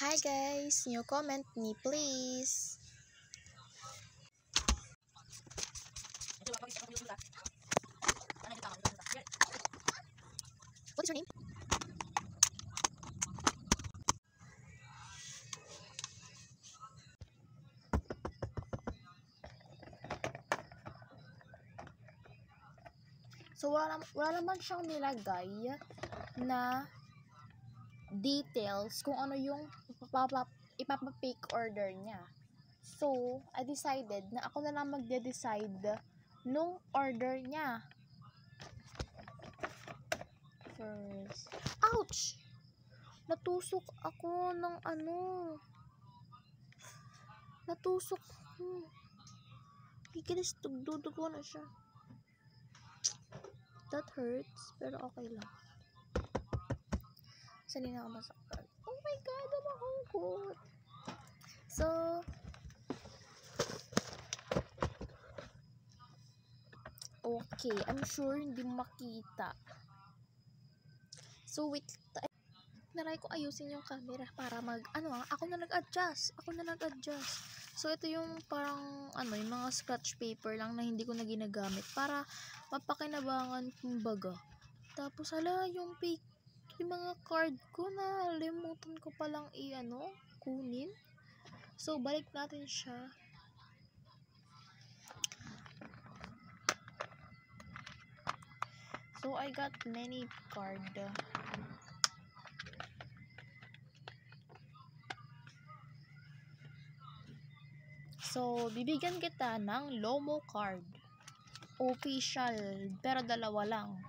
Hi guys, new comment me please. What is your name? So wala naman siyang nilagay na details kung ano yung ipapa-pick order niya. So, I decided na ako na lang magde-decide nung order niya. First. Ouch! Natusok ako ng ano. Natusok. Ikinis, dudugo na siya. That hurts, pero okay lang. Sali na ako masaktan. Oh my God, namahukot. So, okay, I'm sure hindi makita. So, wait. Naray ko ayusin yung camera para ako na nag-adjust. So, ito yung parang, yung mga scratch paper lang na hindi ko na ginagamit para mapakinabangan kumbaga. Tapos, yung mga card ko na limutan ko palang kunin. So, balik natin siya. So, I got many card. So, bibigyan kita ng Lomo card. Official. Pero dalawa lang.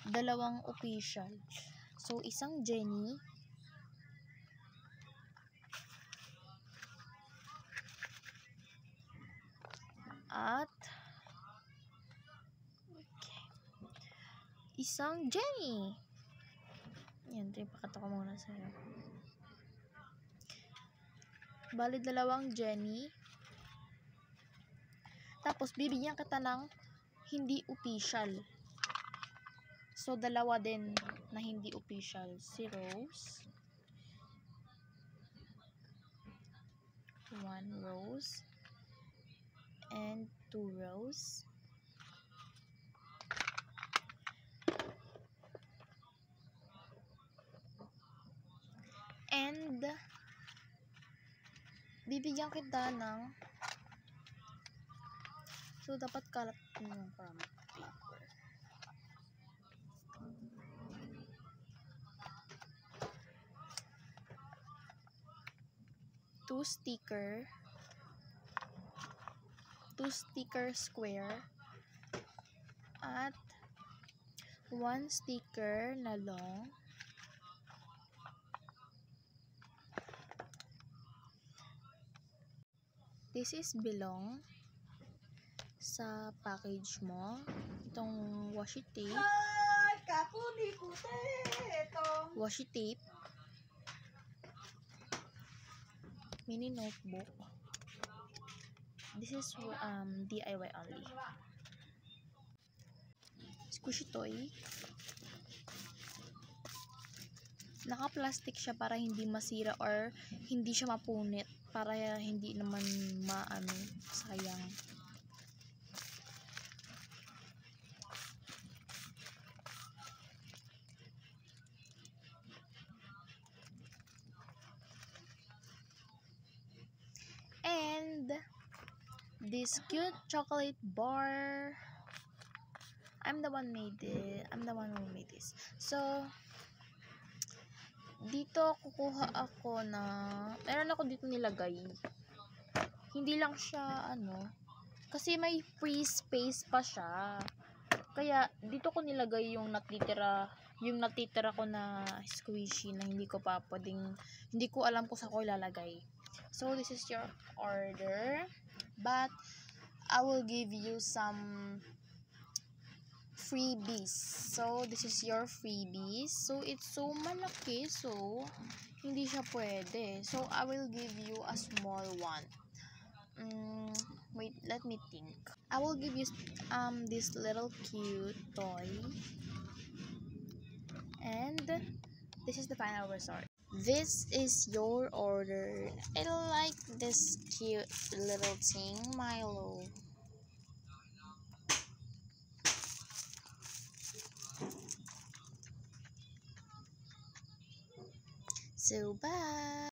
Dalawang official. So, isang Jenny. At isang Jenny. Yan, ipakita ko muna sa'yo. Bali, dalawang Jenny. Tapos, bibigyan kita ng hindi official. So, dalawa din na hindi official. Si Rose. 1 rose. And 2 rose. And, bibigyan kita ng so, dapat kalat yung from paper. Two sticker square at 1 sticker na long. This is belong sa package mo. Itong washi tape. Washi tape. Mini notebook. This is DIY only. Squishy toy. Naka-plastic siya para hindi masira or hindi siya mapunit. Para hindi naman sayang. And this cute chocolate bar. I'm the one who made this. So, dito kukuha ako na meron ako dito nilagay. Hindi lang siya kasi may free space pa siya. Kaya dito ko nilagay yung natitira ko na squishy na hindi ko alam kung saan ko ilalagay. So, this is your order. But, I will give you some freebies. So, this is your freebies. So, it's so malaki. So, hindi siya pwede. So, I will give you a small one. Wait, let me think. I will give you this little cute toy. And, this is the final resort. This is your order. I like this cute little thing, Milo. So, bye.